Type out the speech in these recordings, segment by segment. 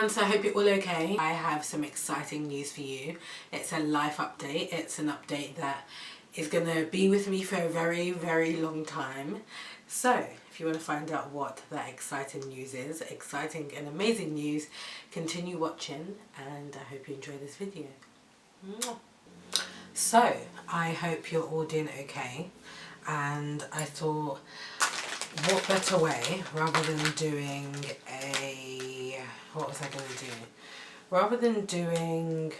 So I hope you're all okay. I have some exciting news for you. It's a life update. It's an update that is going to be with me for a very long time. So if you want to find out what that exciting news is, exciting and amazing news, continue watching and I hope you enjoy this video. So I hope you're all doing okay, and I thought what better way, rather than doing what was I going to do? Rather than doing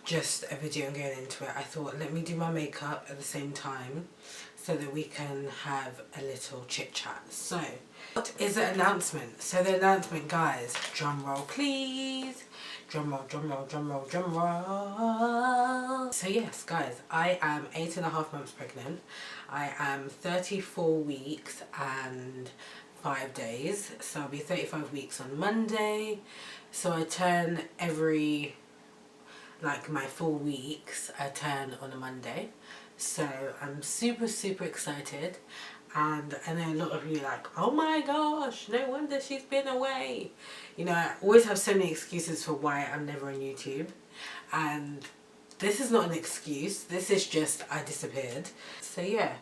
just a video and going into it, I thought let me do my makeup at the same time so that we can have a little chit chat. So, what is the announcement? So the announcement, guys, drum roll please. Drum roll, drum roll, drum roll, drum roll. So yes, guys, I am 8.5 months pregnant. I am 34 weeks and 5 days, so I'll be 35 weeks on Monday. So I turn every, like my 4 weeks, I turn on a Monday. So I'm super excited, and I know a lot of you are like, oh my gosh, no wonder she's been away. You know, I always have so many excuses for why I'm never on YouTube, and this is not an excuse, this is just I disappeared. So yeah.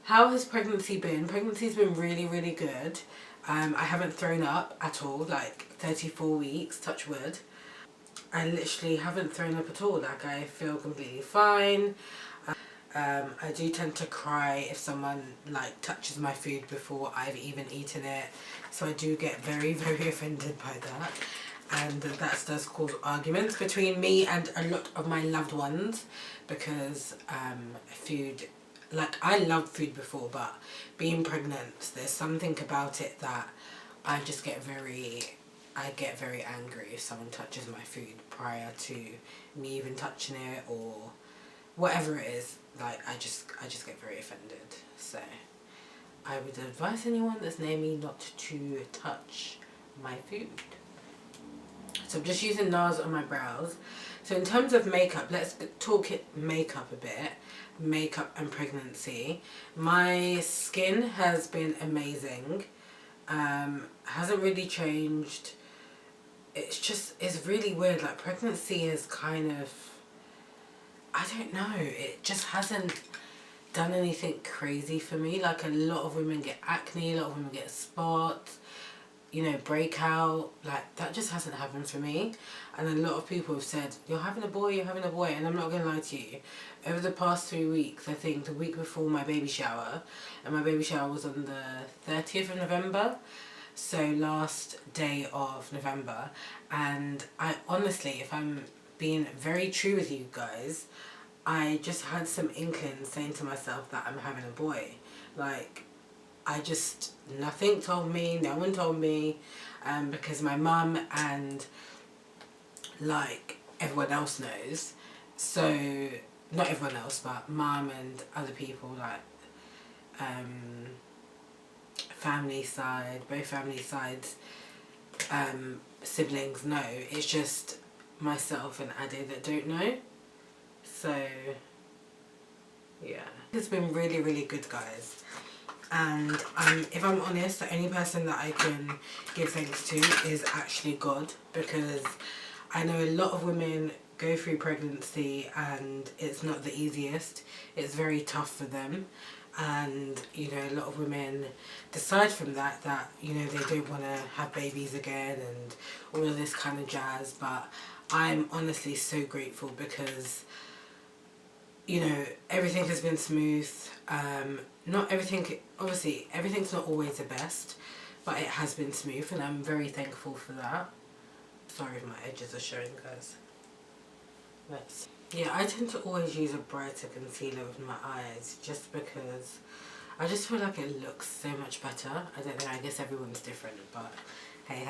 How has pregnancy been? Pregnancy's been really good. I haven't thrown up at all, like 34 weeks, touch wood. I literally haven't thrown up at all, like I feel completely fine. I do tend to cry if someone like touches my food before I've even eaten it. So I do get very offended by that. And that does cause arguments between me and a lot of my loved ones, because food, like I loved food before, but being pregnant, there's something about it that I just get very angry if someone touches my food prior to me even touching it or whatever it is. Like I just get very offended. So I would advise anyone that's near me not to touch my food. So I'm just using NARS on my brows. So in terms of makeup, let's talk makeup a bit. Makeup and pregnancy. My skin has been amazing. Hasn't really changed. It's really weird. Like pregnancy is kind of, I don't know, it just hasn't done anything crazy for me. Like a lot of women get acne, a lot of women get spots, you know, breakout, like that just hasn't happened for me. And a lot of people have said, you're having a boy, and I'm not going to lie to you, over the past 3 weeks, I think the week before my baby shower, and my baby shower was on the 30th of November, so last day of November, and I honestly, if I'm being very true with you guys, I just had some inkling saying to myself that I'm having a boy. Like, nothing told me, no one told me, because my mum and like everyone else knows. So, not everyone else, but mum and other people, like family side, both family sides, siblings know. It's just myself and Ade that don't know. So, yeah. It's been really good, guys. And if I'm honest, the only person that I can give thanks to is actually God, because I know a lot of women go through pregnancy and it's not the easiest. It's very tough for them, and you know, a lot of women decide from that you know, they don't want to have babies again and all of this kind of jazz. But I'm honestly so grateful because, you know, everything has been smooth. Not everything, obviously everything's not always the best, but it has been smooth and I'm very thankful for that. Sorry if my edges are showing, guys. Yeah, I tend to always use a brighter concealer with my eyes just because I just feel like it looks so much better. I don't know, I guess everyone's different, but hey.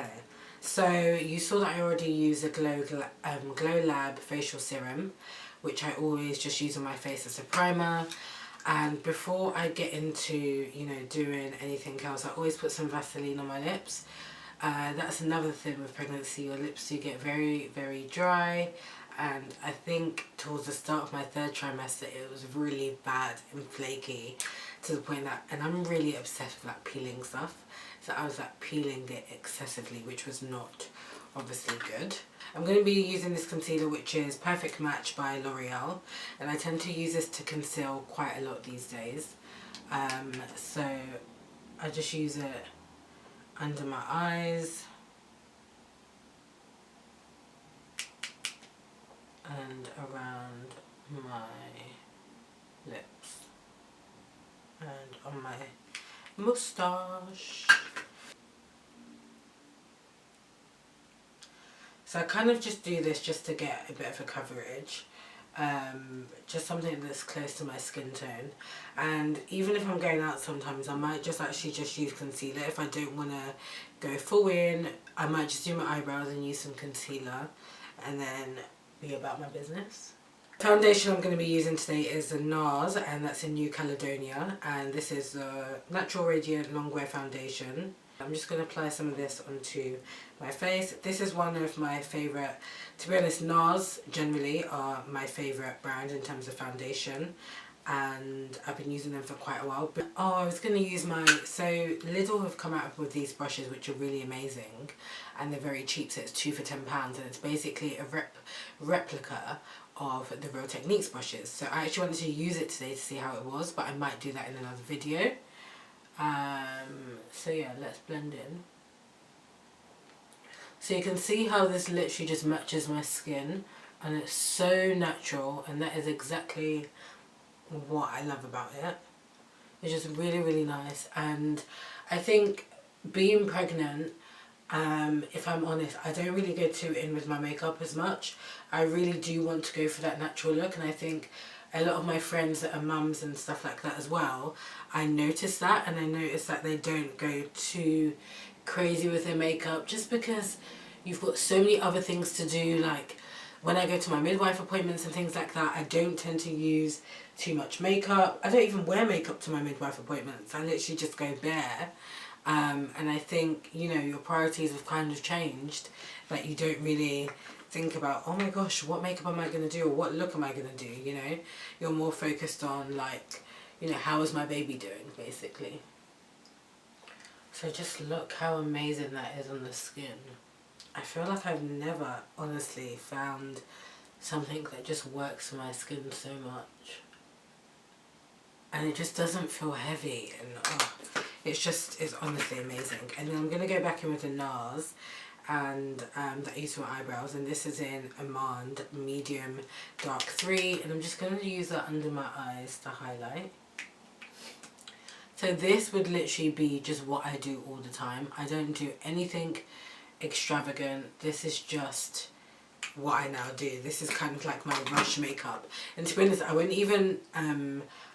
So you saw that I already use a Glow Lab facial serum, which I always just use on my face as a primer. And before I get into, you know, doing anything else, I always put some Vaseline on my lips. That's another thing with pregnancy, your lips do get very dry, and I think towards the start of my 3rd trimester it was really bad and flaky, to the point that, and I'm really obsessed with like peeling stuff, so I was like peeling it excessively, which was not obviously good. I'm going to be using this concealer, which is Perfect Match by L'Oreal, and I tend to use this to conceal quite a lot these days. So I just use it under my eyes and around my lips and on my moustache. So I kind of just do this just to get a bit of a coverage, just something that's close to my skin tone. And even if I'm going out sometimes, I might just actually just use concealer. If I don't want to go full in, I might just do my eyebrows and use some concealer and then be about my business. Foundation I'm going to be using today is the NARS, and that's in New Caledonia, and this is the Natural Radiant Longwear Foundation. I'm just going to apply some of this onto my face. This is one of my favourite, to be honest, NARS generally are my favourite brand in terms of foundation, and I've been using them for quite a while. But I was going to use so Lidl have come out with these brushes which are really amazing, and they're very cheap, so it's 2 for £10, and it's basically a replica of the Real Techniques brushes. So I actually wanted to use it today to see how it was, but I might do that in another video. So yeah, let's blend in. So you can see how this literally just matches my skin, and it's so natural, and that is exactly what I love about it. It's just really, really nice. And I think being pregnant, if I'm honest, I don't really go too in with my makeup as much. I really do want to go for that natural look, and I think a lot of my friends that are mums and stuff like that as well, I notice that, and I notice that they don't go too crazy with their makeup just because you've got so many other things to do. Like when I go to my midwife appointments and things like that, I don't tend to use too much makeup. I don't even wear makeup to my midwife appointments. I literally just go bare. And I think, you know, your priorities have kind of changed, that you don't really think about, oh my gosh, what makeup am I going to do, or what look am I going to do, you know? You're more focused on, like, you know, how is my baby doing, basically. So just look how amazing that is on the skin. I feel like I've never, honestly, found something that just works for my skin so much. And it just doesn't feel heavy, and it's honestly amazing. And then I'm going to go back in with the NARS, and that I use for my eyebrows, and this is in Amande Medium Dark 3, and I'm just going to use that under my eyes to highlight. So this would literally be just what I do all the time. I don't do anything extravagant. This is just what I now do. This is kind of like my rush makeup. And to be honest, I wouldn't even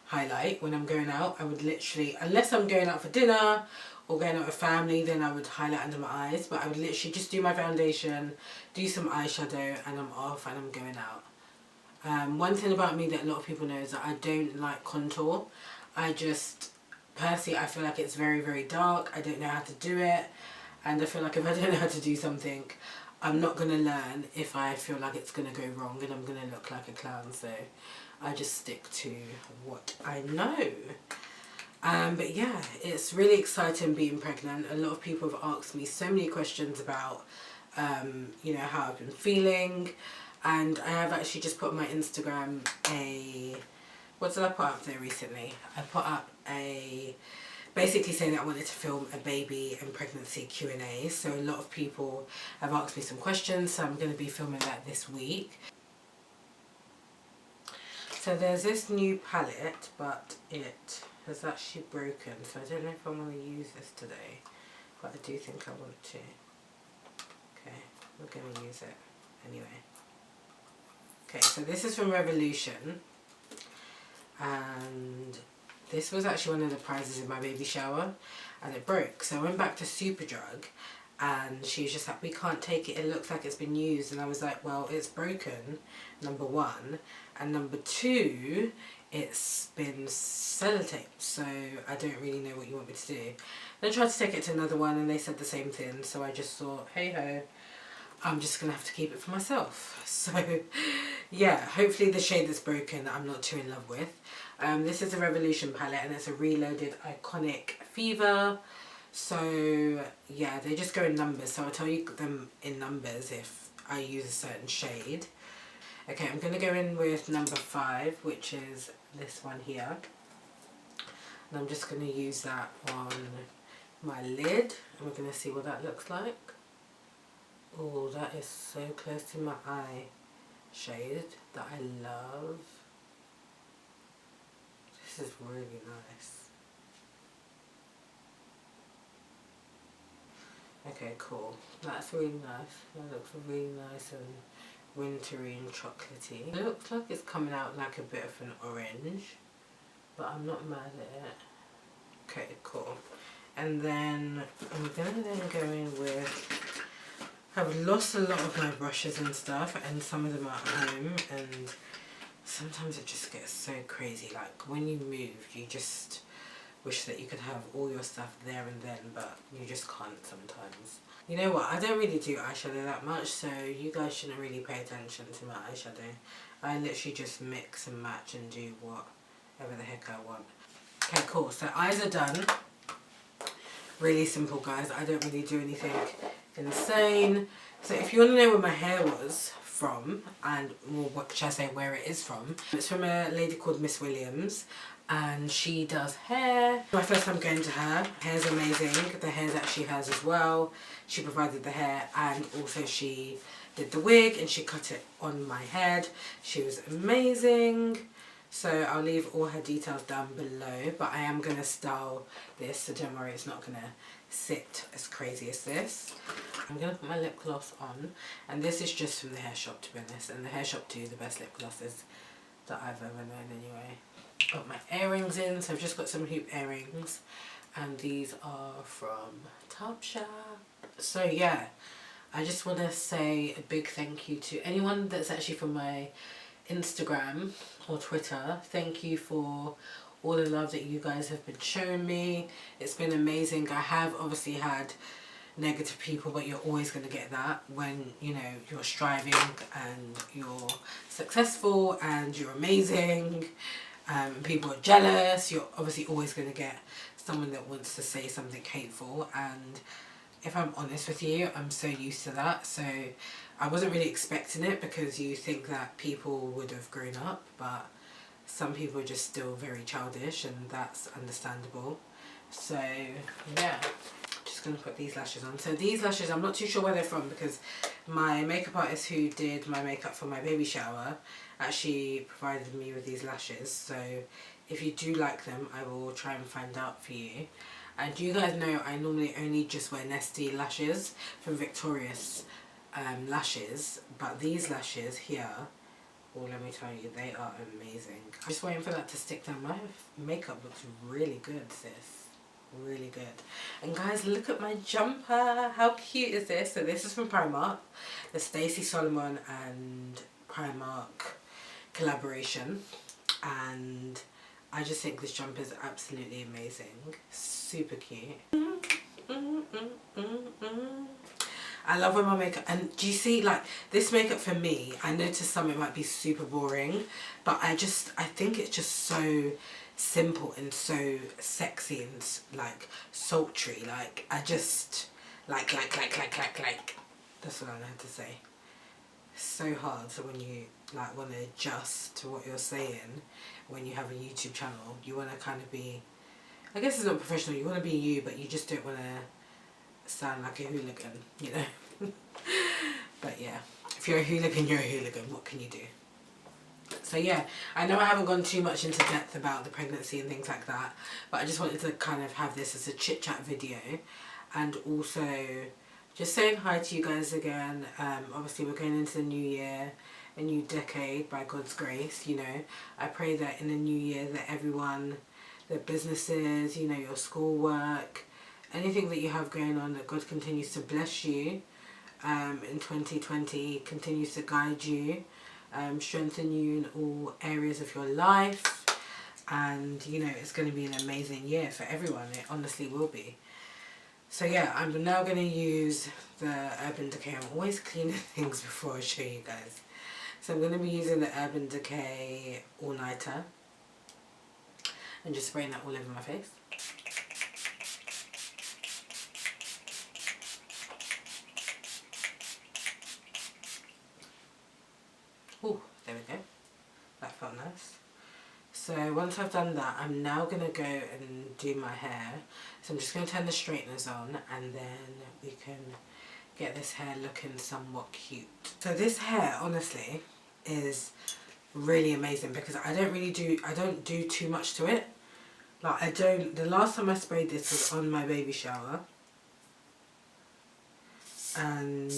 highlight when I'm going out. I would literally, unless I'm going out for dinner or going out with family, then I would highlight under my eyes. But I would literally just do my foundation, do some eyeshadow, and I'm off and I'm going out. One thing about me that a lot of people know is that I don't like contour. Personally, I feel like it's very, very dark. I don't know how to do it. And I feel like if I don't know how to do something, I'm not going to learn if I feel like it's going to go wrong and I'm going to look like a clown. So I just stick to what I know. But yeah, it's really exciting being pregnant. A lot of people have asked me so many questions about, you know, how I've been feeling. And I have actually just put on my Instagram what did I put up there recently? I put up basically saying that I wanted to film a baby and pregnancy Q&A. So a lot of people have asked me some questions, so I'm going to be filming that this week. So there's this new palette, but it has actually broken, so I don't know if I want to use this today, but I do think I want to. Okay, we're going to use it anyway. Okay, so this is from Revolution, and this was actually one of the prizes in my baby shower, and it broke. So I went back to Superdrug, and she was just like, we can't take it, it looks like it's been used. And I was like, well, it's broken, number one, and number two, it's been sellotaped, so I don't really know what you want me to do. Then I tried to take it to another one, and they said the same thing, so I just thought, hey ho, I'm just going to have to keep it for myself. So yeah, hopefully the shade that's broken I'm not too in love with. This is a Revolution palette, and it's a Reloaded Iconic Fever So yeah, they just go in numbers, so I'll tell you them in numbers if I use a certain shade. Okay, I'm going to go in with number 5, which is this one here. And I'm just going to use that on my lid, and we're going to see what that looks like. Oh, that is so close to my eye shade that I love. This is really nice. Okay, cool. That's really nice. That looks really nice and wintry and chocolatey. It looks like it's coming out like a bit of an orange, but I'm not mad at it. Okay, cool. And then I'm gonna then go in with, I've lost a lot of my brushes and stuff, and some of them are at home, and sometimes it just gets so crazy. Like when you move, you just wish that you could have all your stuff there and then, but you just can't sometimes. You know what, I don't really do eyeshadow that much, so you guys shouldn't really pay attention to my eyeshadow. I literally just mix and match and do whatever the heck I want. Okay, cool, so eyes are done. Really simple, guys. I don't really do anything insane. So if you want to know where my hair was from, and well, what should I say, where it is from, it's from a lady called Miss Williams, and she does hair. My first time going to her. Hair's amazing. The hair that she has as well. She provided the hair, and also she did the wig and she cut it on my head. She was amazing. So I'll leave all her details down below, but I am going to style this, so don't worry, it's not going to sit as crazy as this. I'm going to put my lip gloss on, and this is just from the hair shop, to be honest, and the hair shop do the best lip glosses that I've ever known anyway. Got my earrings in, so I've just got some hoop earrings, and these are from Topshop. So yeah, I just want to say a big thank you to anyone that's actually from my Instagram or Twitter. Thank you for all the love that you guys have been showing me. It's been amazing. I have obviously had negative people, but you're always going to get that when, you know, you're striving and you're successful and you're amazing, and people are jealous. You're obviously always going to get someone that wants to say something hateful, and if I'm honest with you, I'm so used to that. So I wasn't really expecting it, because you think that people would have grown up, but some people are just still very childish, and that's understandable. So yeah, just going to put these lashes on. So these lashes, I'm not too sure where they're from, because my makeup artist who did my makeup for my baby shower actually provided me with these lashes. So if you do like them, I will try and find out for you. And you guys know I normally only just wear Nestea lashes from Victorious Lashes, but these lashes here, well, let me tell you, they are amazing. I'm just waiting for that to stick down. My makeup looks really good, sis. Really good. And guys, look at my jumper. How cute is this? So this is from Primark, the Stacey Solomon and Primark collaboration, and I just think this jumper is absolutely amazing. Super cute. I love wearing my makeup, and do you see, like, this makeup for me, I noticed some it might be super boring, but I think it's just so simple and so sexy and like sultry. Like I just like that's what I had to say. So hard. So when you like want to adjust to what you're saying when you have a YouTube channel, you want to kind of be, I guess it's not professional, you want to be you, but you just don't want to sound like a hooligan, you know. But yeah, if you're a hooligan, you're a hooligan. What can you do? So yeah, I know I haven't gone too much into depth about the pregnancy and things like that, but I just wanted to kind of have this as a chit chat video, and also just saying hi to you guys again. Obviously we're going into the new year, a new decade by God's grace, you know. I pray that in the new year that everyone, their businesses, you know, your schoolwork, anything that you have going on, that God continues to bless you in 2020, continues to guide you, strengthen you in all areas of your life, and you know, it's going to be an amazing year for everyone. It honestly will be. So yeah, I'm now going to use the Urban Decay. I'm always cleaning things before I show you guys. So I'm going to be using the Urban Decay All Nighter and just spraying that all over my face. Oh, there we go. That felt nice. So once I've done that, I'm now going to go and do my hair. So I'm just going to turn the straighteners on and then we can get this hair looking somewhat cute. So this hair, honestly, is really amazing because I don't do too much to it. Like the last time I sprayed this was on my baby shower. And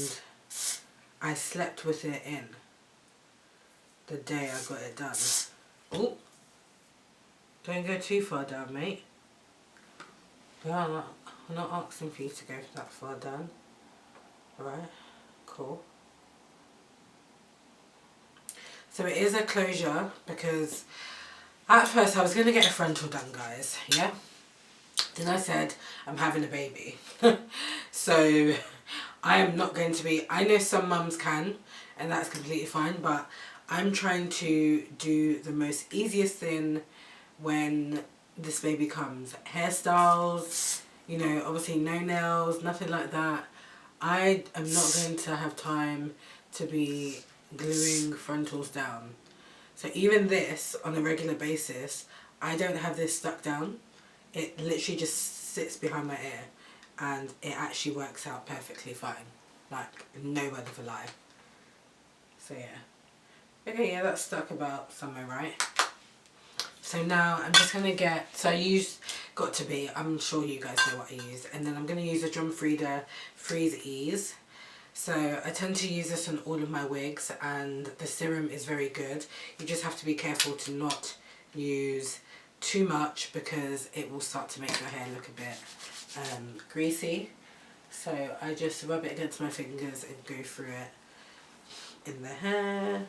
I slept with it in the day I got it done. Oh, don't go too far down, mate. Yeah, I'm not asking for you to go that far down. Alright, cool. So it is a closure because at first I was going to get a frontal done, guys, yeah? Then I said I'm having a baby. So I am not going to be, I know some mums can and that's completely fine, but I'm trying to do the most easiest thing when this baby comes. Hairstyles, you know, obviously no nails, nothing like that. I am not going to have time to be gluing frontals down. So even this, on a regular basis, I don't have this stuck down. It literally just sits behind my ear and it actually works out perfectly fine. Like, no word of a lie. So yeah. Okay, yeah, that's stuck about somewhere, right? So now I'm just going to get, so I use Got2b, I'm sure you guys know what I use. And then I'm going to use a John Frieda Freeze Ease. So I tend to use this on all of my wigs and the serum is very good. You just have to be careful to not use too much because it will start to make your hair look a bit greasy. So I just rub it against my fingers and go through it in the hair.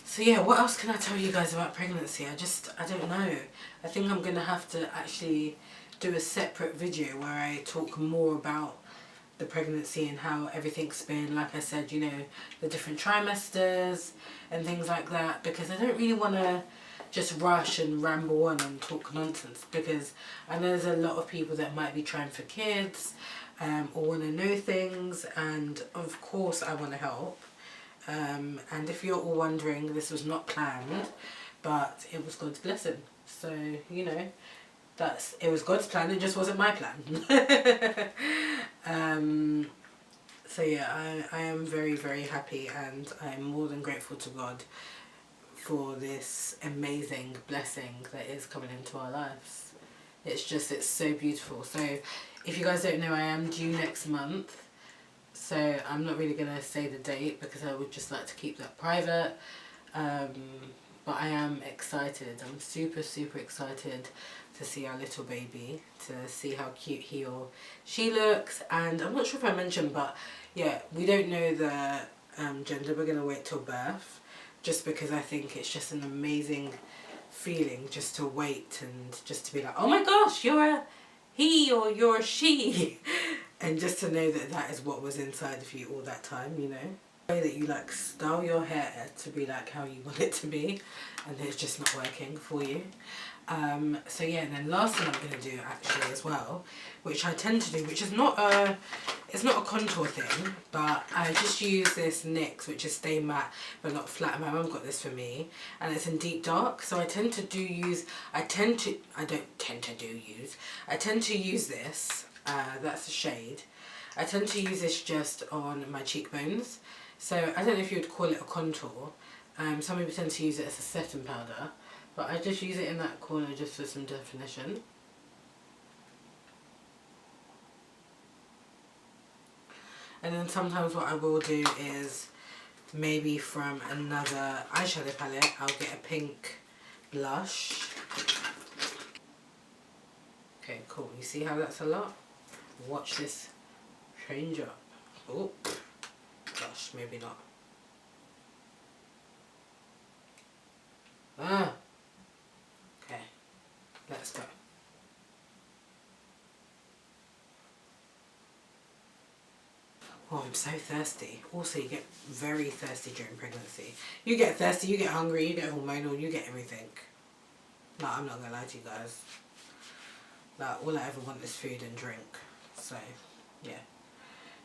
So yeah, what else can I tell you guys about pregnancy? I don't know. I think I'm going to have to actually do a separate video where I talk more about the pregnancy and how everything's been, like I said, you know, the different trimesters and things like that, because I don't really want to just rush and ramble on and talk nonsense, because I know there's a lot of people that might be trying for kids or want to know things, and of course I want to help. And if you're all wondering, this was not planned, but it was God's blessing. So, you know, it was God's plan, it just wasn't my plan. So yeah, I am very, very happy and I'm more than grateful to God for this amazing blessing that is coming into our lives. It's so beautiful. So if you guys don't know, I am due next month. So I'm not really going to say the date because I would just like to keep that private. But I am excited. I'm super, super excited to see our little baby, to see how cute he or she looks. And I'm not sure if I mentioned, but yeah, we don't know the gender. We're going to wait till birth, just because I think it's just an amazing feeling just to wait and just to be like, oh my gosh, you're a he or you're a she. And just to know that that is what was inside of you all that time, you know. The way that you like style your hair to be like how you want it to be, and it's just not working for you. So yeah, and then last thing I'm going to do actually as well, which I tend to do, which is it's not a contour thing, but I just use this NYX, which is Stay Matte but not flat. My mum got this for me, and it's in deep dark. So I tend to use this. That's a shade. I tend to use this just on my cheekbones. So I don't know if you would call it a contour. Some people tend to use it as a setting powder, but I just use it in that corner just for some definition. And then sometimes what I will do is maybe from another eyeshadow palette, I'll get a pink blush. Okay, cool. You see how that's a lot? Watch this change up. Oh, gosh, maybe not. Okay, let's go. Oh, I'm so thirsty. Also, you get very thirsty during pregnancy. You get thirsty, you get hungry, you get hormonal, you get everything. No, I'm not gonna lie to you guys. Like, all I ever want is food and drink. So, yeah.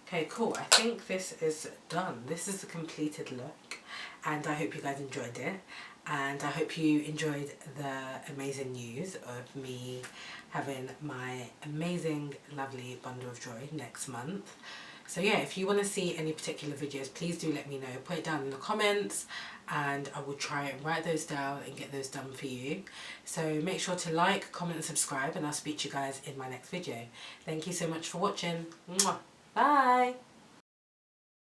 Okay, cool. I think this is done. This is the completed look. and I hope you guys enjoyed it, and I hope you enjoyed the amazing news of me having my amazing lovely bundle of joy next month. So yeah, if you want to see any particular videos, please do let me know. Put it down in the comments and I will try and write those down and get those done for you. So make sure to like, comment and subscribe, and I'll speak to you guys in my next video. Thank you so much for watching. Mwah. Bye!